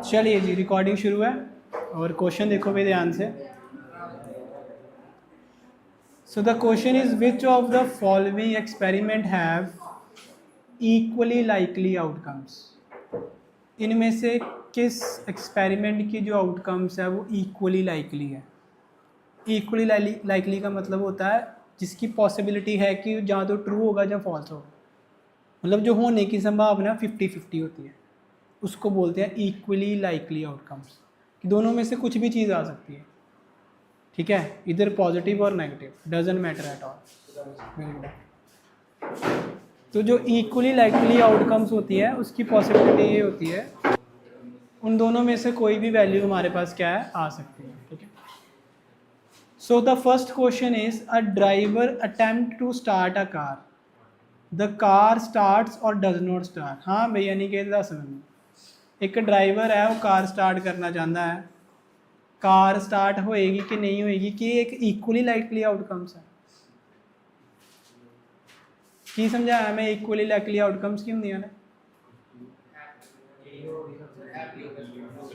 चलिए जी, रिकॉर्डिंग शुरू है और क्वेश्चन देखो भाई ध्यान से। So the question is which of the following experiment have equally likely outcomes. इनमें से किस एक्सपेरिमेंट की जो आउटकम्स है वो इक्वली लाइकली है। इक्वली लाइकली का मतलब होता है जिसकी पॉसिबिलिटी है कि जहाँ तो ट्रू होगा जहाँ फॉल्स होगा, मतलब जो होने की संभावना 50-50 होती है, उसको बोलते हैं इक्वली लाइकली आउटकम्स, कि दोनों में से कुछ भी चीज़ आ सकती है। ठीक है, इधर पॉजिटिव और negative, doesn't matter at all. तो जो इक्वली लाइकली आउटकम्स होती है उसकी पॉसिबिलिटी ये होती है उन दोनों में से कोई भी वैल्यू हमारे पास क्या है, आ सकती है। ठीक है, so the first question is a driver attempt to start a car, the car starts और डज नॉट स्टार्ट। हाँ भैया नहीं कहता समझ में। एक ड्राइवर है वो कार स्टार्ट करना चाहता है, कार स्टार्ट होएगी कि नहीं होएगी कि एक इक्वली लाइकली आउटकम्स है। की समझाया मैं इक्वली लाइकली आउटकम्स की होंगे ने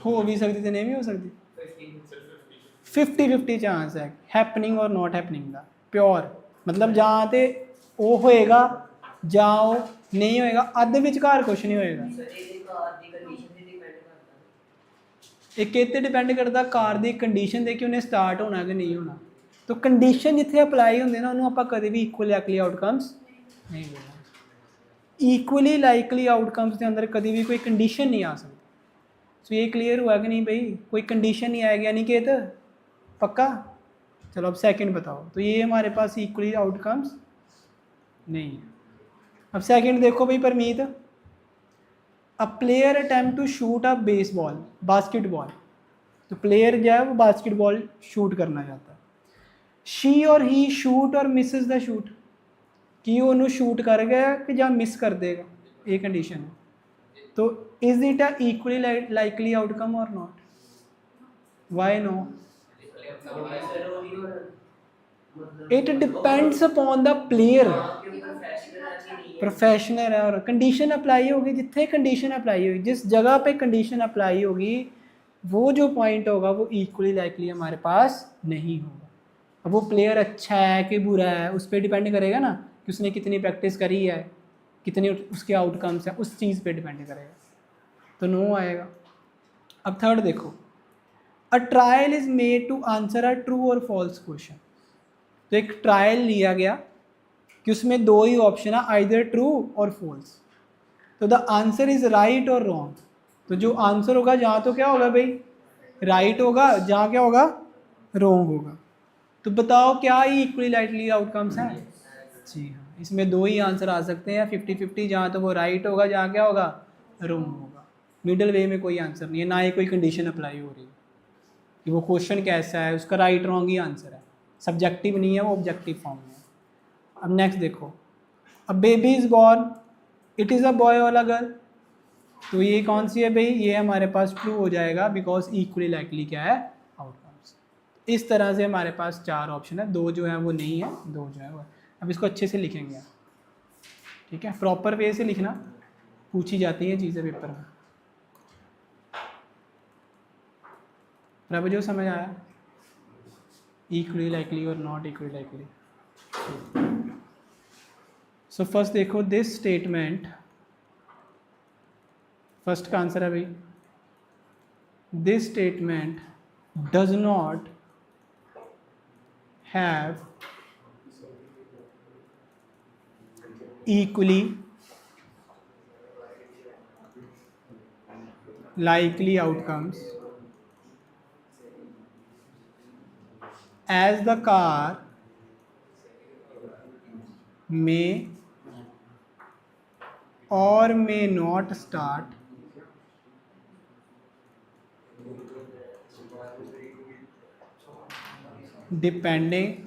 हो भी सकती थी नहीं भी हो सकती। 50-50 चांस है हैपनिंग और नॉट हैपनिंग का प्योर, मतलब जहाँ ते वो होएगा जाओ नहीं होएगा अद्ध विचकार कुछ नहीं होएगा। एक कहते डिपेंड करता कार की कंडीशन दे कि उन्हें स्टार्ट होना कि नहीं होना। तो कंडीशन जिथे अप्लाई होंगे ना उन्होंने आप कभी भी इक्वल लाइकली आउटकम्स नहीं बोलना। इक्वली लाइकली आउटकम्स के अंदर कभी भी कोई कंडीशन नहीं आ सकती। तो ये क्लियर हुआ कि नहीं भाई, कोई कंडीशन नहीं आएगी यानी कि तो पक्का। चलो अब सेकंड बताओ, तो ये हमारे पास इक्वली आउटकम्स नहीं है। अब सेकंड देखो भाई Parmeet, a player attempt to shoot a baseball basketball, तो प्लेयर जो है वो बास्केटबॉल शूट करना चाहता है। शी और ही शूट और मिसेस द शूट, कि वो शूट कर गया कि ਜਾਂ मिस कर देगा, ये कंडीशन है। तो is it a equally likely outcome और not? Why no? It depends upon the player. Professional है और कंडीशन अप्लाई होगी, जिथे कंडीशन अप्लाई होगी जिस जगह पे कंडीशन अप्लाई होगी वो जो पॉइंट होगा वो इक्वली लाइकली हमारे पास नहीं होगा। अब वो प्लेयर अच्छा है कि बुरा है उस पर डिपेंड करेगा ना कि उसने कितनी प्रैक्टिस करी है, कितने उसके आउटकम्स हैं, उस चीज़ पे डिपेंड करेगा, तो नो आएगा। अब थर्ड देखो, a trial is made to answer a true और फॉल्स क्वेश्चन, तो एक ट्रायल लिया गया कि उसमें दो ही ऑप्शन है, आइदर ट्रू और फॉल्स। तो द आंसर इज राइट और रॉन्ग, तो जो आंसर होगा जहाँ तो क्या होगा भाई राइट होगा, जहाँ क्या होगा रॉन्ग होगा। तो बताओ क्या ही इक्वली लाइकली आउटकम्स हैं? जी हाँ, इसमें दो ही आंसर आ सकते हैं 50-50, जहाँ तो वो राइट होगा जहाँ क्या होगा रॉन्ग होगा। मिडल वे में कोई आंसर नहीं है, ना ही कोई कंडीशन अप्लाई हो रही है कि वो क्वेश्चन कैसा है, उसका राइट रॉन्ग ही आंसर है, सब्जेक्टिव नहीं है वो ऑब्जेक्टिव फॉर्म में है। अब नेक्स्ट देखो, अब baby is born, it is a boy और अ गर्ल, तो ये कौन सी है भाई, ये हमारे पास ट्रू हो जाएगा बिकॉज इक्वली लाइकली क्या है आउटकम्स। इस तरह से हमारे पास चार ऑप्शन है, दो जो है वो नहीं है, दो जो है वो है। अब इसको अच्छे से लिखेंगे, ठीक है, प्रॉपर वे से लिखना, पूछी जाती हैं चीज़ें पेपर में। प्रभु जो समझ आया, इक्वली लाइकली और not equally likely. So first देखो दिस स्टेटमेंट, फर्स्ट का आंसर है भाई this statement does not have equally likely outcomes as the car may or may not start depending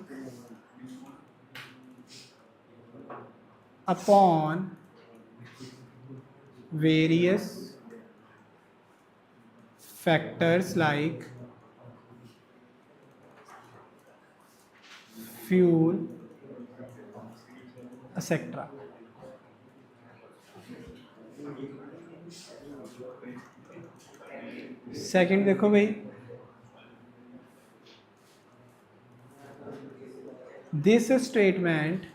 upon various factors like fuel etc. Second देखो भाई, this statement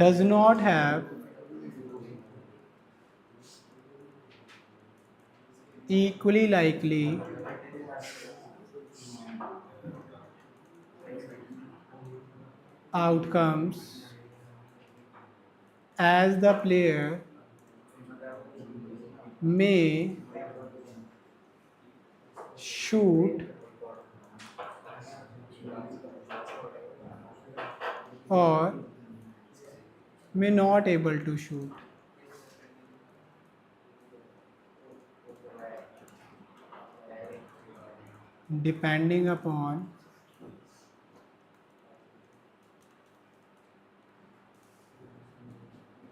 does not have equally likely outcomes as the player may shoot or may not able to shoot. Depending upon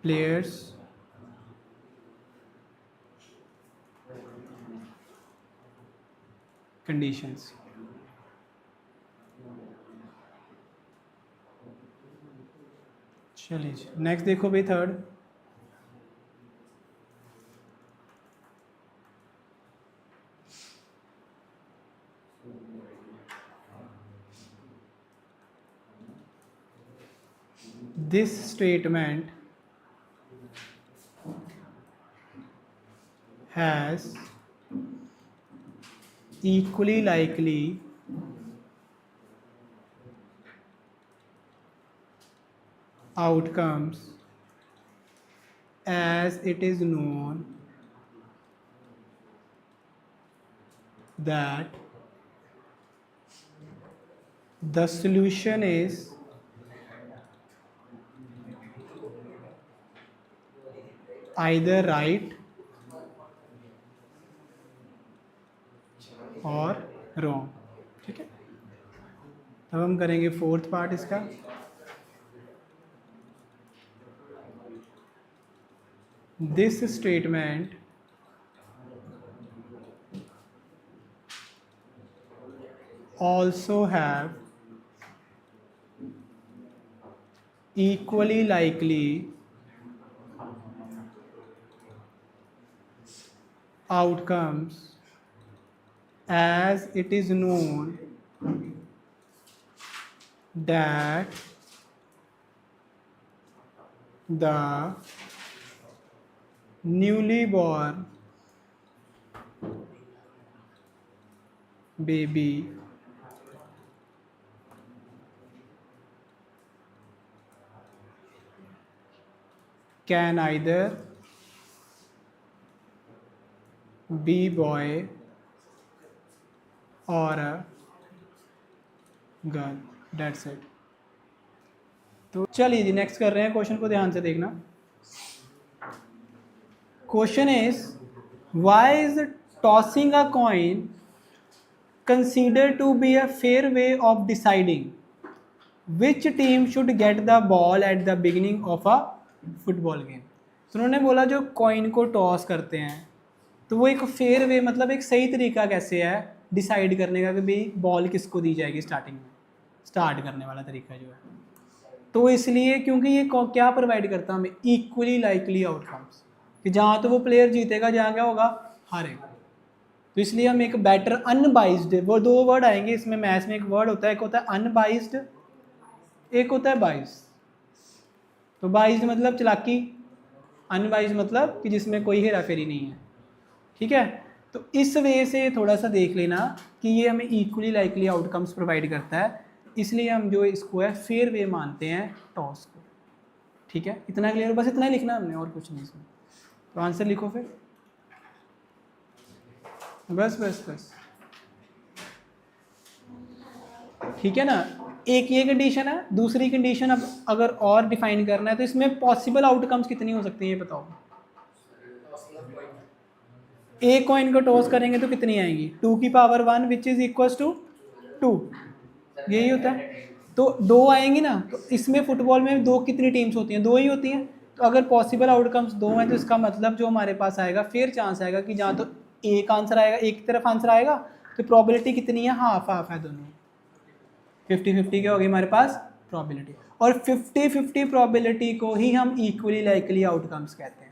players conditions. चलिए next देखो भाई, third, this statement has equally likely outcomes as it is known that the solution is either right और wrong. ठीक है, अब हम करेंगे fourth part इसका। This statement also have equally likely outcomes as it is known that the newly born baby can either be boy or a girl, that's it. तो चलिए जी next कर रहे हैं, क्वेश्चन को ध्यान से देखना। Question is why is tossing a coin consider to be a fair way of deciding which team should get the ball at the beginning of a football game. तो उन्होंने बोला जो कॉइन को टॉस करते हैं तो वो एक फेयर वे, मतलब एक सही तरीका कैसे है डिसाइड करने का कि भाई बॉल किसको दी जाएगी स्टार्टिंग में, स्टार्ट करने वाला तरीका जो है। तो इसलिए क्योंकि ये क्या प्रोवाइड करता है हमें, इक्वली लाइकली आउटकम्स, कि जहाँ तो वो प्लेयर जीतेगा जहाँ क्या होगा, हारेगा। तो इसलिए हम एक बेटर अनबाइज्ड, वो दो वर्ड आएंगे इसमें, मैथ्स में एक वर्ड होता है, एक होता है अनबाइज्ड, एक होता है बाइज्ड। तो बाइज्ड मतलब चालाकी, अनबाइज्ड मतलब कि जिसमें कोई हेरा फेरी नहीं है। ठीक है, तो इस वे से थोड़ा सा देख लेना कि ये हमें इक्वली लाइकली आउटकम्स प्रोवाइड करता है, इसलिए हम जो इसको है फेयर वे मानते हैं टॉस को। ठीक है, इतना क्लियर, बस इतना ही लिखना हमने और कुछ नहीं इसमें। तो आंसर लिखो फिर, बस बस बस। ठीक है ना, एक ये कंडीशन है। दूसरी कंडीशन अब अगर और डिफाइन करना है तो इसमें पॉसिबल आउटकम्स कितनी हो सकती है ये बताओ। एक कॉइन को टॉस करेंगे तो कितनी आएंगी, 2 की power 1 which is equal to 2, यही होता है। तो 2 आएंगी ना, तो इसमें फुटबॉल में 2 कितनी टीम्स होती हैं, 2 ही होती हैं। तो अगर पॉसिबल आउटकम्स 2 हैं तो इसका मतलब जो हमारे पास आएगा, फिर चांस आएगा कि जहाँ तो एक आंसर आएगा, एक तरफ आंसर आएगा, तो प्रॉबिलिटी कितनी है, हाफ हाफ है दोनों, 50-50 क्या होगी हमारे पास प्रॉबिलिटी। और 50-50 प्रॉबिलिटी को ही हम इक्वली लाइकली आउटकम्स कहते हैं।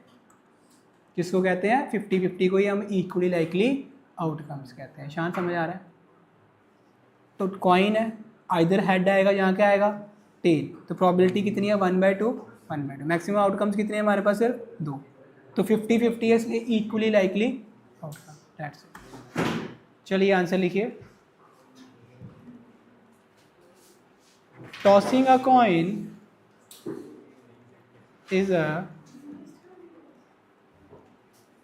किसको कहते हैं? 50-50 को ही हम इक्वली लाइकली आउटकम्स कहते हैं। शान समझ आ रहा है? तो कॉइन है, आइदर हेड आएगा, यहाँ क्या आएगा? टेल। तो प्रोबेबिलिटी कितनी है? 1/2 1/2। मैक्सिमम आउटकम्स कितने हैं हमारे पास? सिर्फ 2। तो 50-50 है, इसलिए equally likely outcome. That's it. चलिए आंसर लिखिए। Tossing a coin is a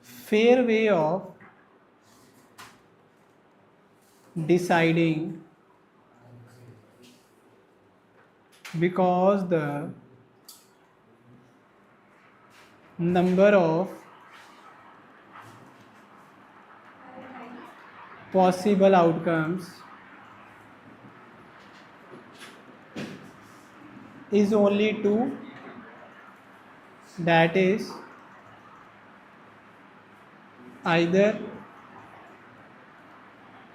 fair way of deciding because the number of possible outcomes is only 2, that is either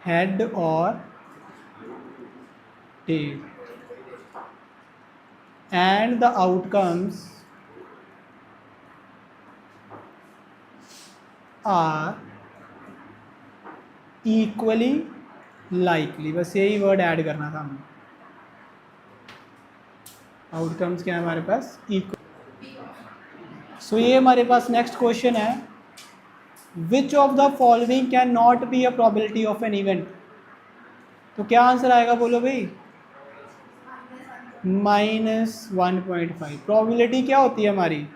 head or tail, and the outcomes are equally likely। बस यही word add करना था हमें। Outcomes क्या है हमारे पास? Equal. सो ये हमारे पास नेक्स्ट क्वेश्चन है, which of the following can not be a probability of an event. तो क्या आंसर आएगा बोलो भाई? -1.5। प्रोबेबिलिटी क्या होती है हमारी?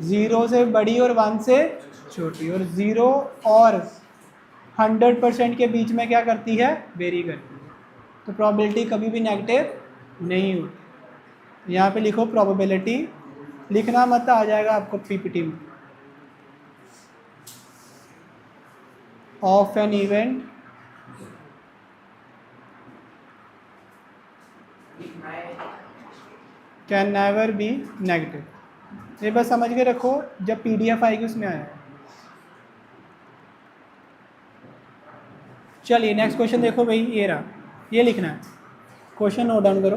0 से बड़ी और 1 से छोटी, और 0 और 100% के बीच में क्या करती है? वेरी करती है। तो प्रोबेबिलिटी कभी भी नेगेटिव नहीं होती। यहाँ पे लिखो प्रोबेबिलिटी, लिखना मत, आ जाएगा आपको पीपीटी में। Of an event can never be negative. ये बस समझ के रखो, जब पीडीएफ आएगी उसमें आएगा। चलिए नेक्स्ट क्वेश्चन देखो भाई, ये रहा, ये लिखना है। क्वेश्चन नोट डाउन करो।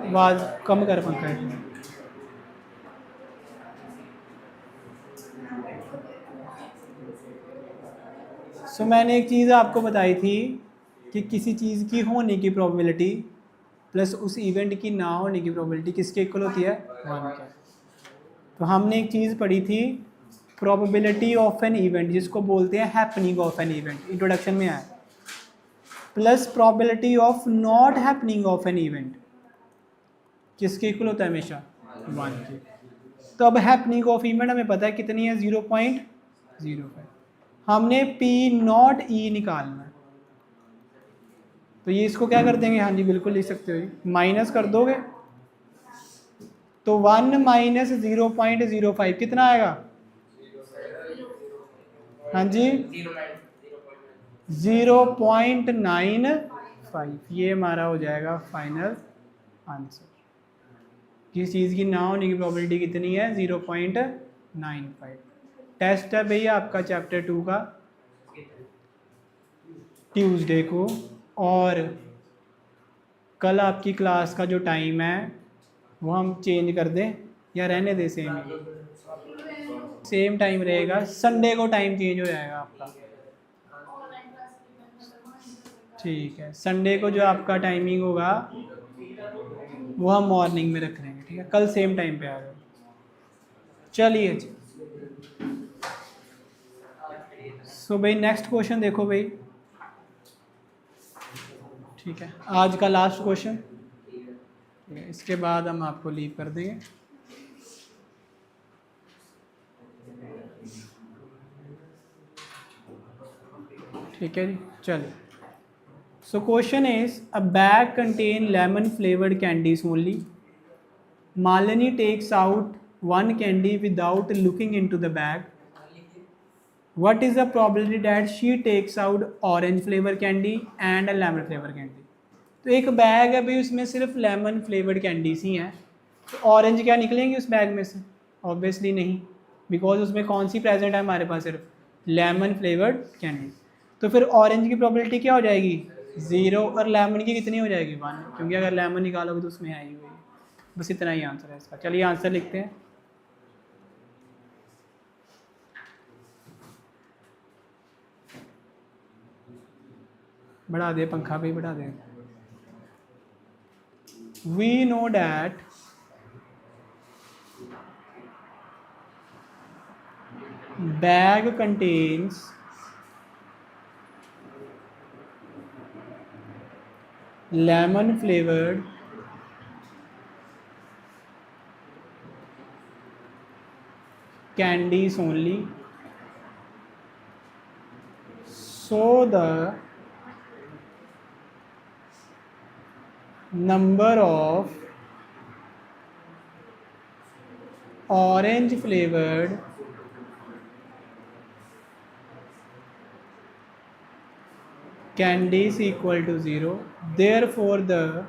आवाज़ कम कर पंखा है। सो मैंने एक चीज़ आपको बताई थी कि किसी चीज़ की होने की प्रोबेबिलिटी प्लस उस इवेंट की ना होने की प्रोबेबिलिटी किसके इक्वल होती है? 1 के। तो हमने एक चीज़ पढ़ी थी, प्रोबेबिलिटी ऑफ एन इवेंट, जिसको बोलते हैं happening of an event, introduction में आया, plus probability of not happening of an event, किसके इक्वल होता है? हमेशा 1 के। तो अब हैपनिंग ऑफ इवेंट हमें पता है कितनी है? 0.05। हमने पी नॉट ई निकालना है। तो ये इसको क्या कर देंगे? हाँ जी बिल्कुल लिख सकते हो, माइनस कर दोगे तो 1 माइनस 0.05 कितना आएगा? हाँ जी 0.95। ये हमारा हो जाएगा फाइनल आंसर। किस चीज़ की ना होने की प्रोबेबिलिटी कितनी है? 0.95। टेस्ट है भैया आपका चैप्टर 2 का ट्यूसडे को, और कल आपकी क्लास का जो टाइम है वो हम चेंज कर दें या रहने दें? सेम टाइम रहेगा। संडे को टाइम चेंज हो जाएगा आपका। ठीक है, संडे को जो आपका टाइमिंग होगा वो हम मॉर्निंग में रख लेंगे। ठीक है, कल सेम टाइम पे आ जाओ। चलिए जी, सो भाई नेक्स्ट क्वेश्चन देखो भाई। ठीक है, आज का लास्ट क्वेश्चन, इसके बाद हम आपको लीव कर देंगे। ठीक है जी, चलिए। So question is, a bag contain lemon flavoured candies only. Malini takes out one candy without looking into the bag. What is the probability that she takes out orange flavor candy and a lemon flavor candy? तो एक bag है भाई, उसमें सिर्फ lemon flavoured candies ही हैं, तो orange क्या निकलेंगी उस बैग में से? ऑब्वियसली नहीं, बिकॉज उसमें कौन सी प्रेजेंट है हमारे पास? सिर्फ लेमन फ्लेवर्ड कैंडी। तो फिर ऑरेंज की प्रोबेबिलिटी क्या हो जाएगी? 0, और लेमन की कितनी हो जाएगी? 1, क्योंकि अगर लेमन निकालोगे तो उसमें आई हुई। बस इतना ही आंसर है इसका। चलिए आंसर लिखते हैं। बढ़ा दे, पंखा भी बढ़ा दे। We know that bag contains lemon flavored candies only, so the number of orange flavored candies equal to 0. Therefore the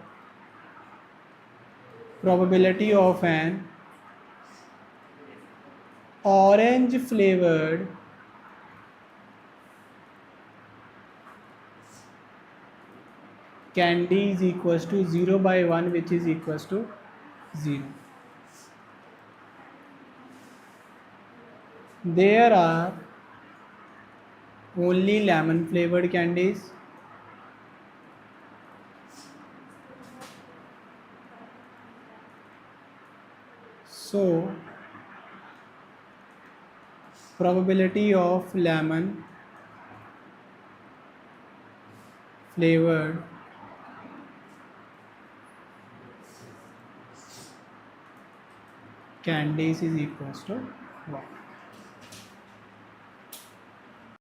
probability of an orange flavored candy is equals to 0 by 1, which is equals to 0. There are only lemon flavored candies. So probability of lemon flavored candies is equals to 1.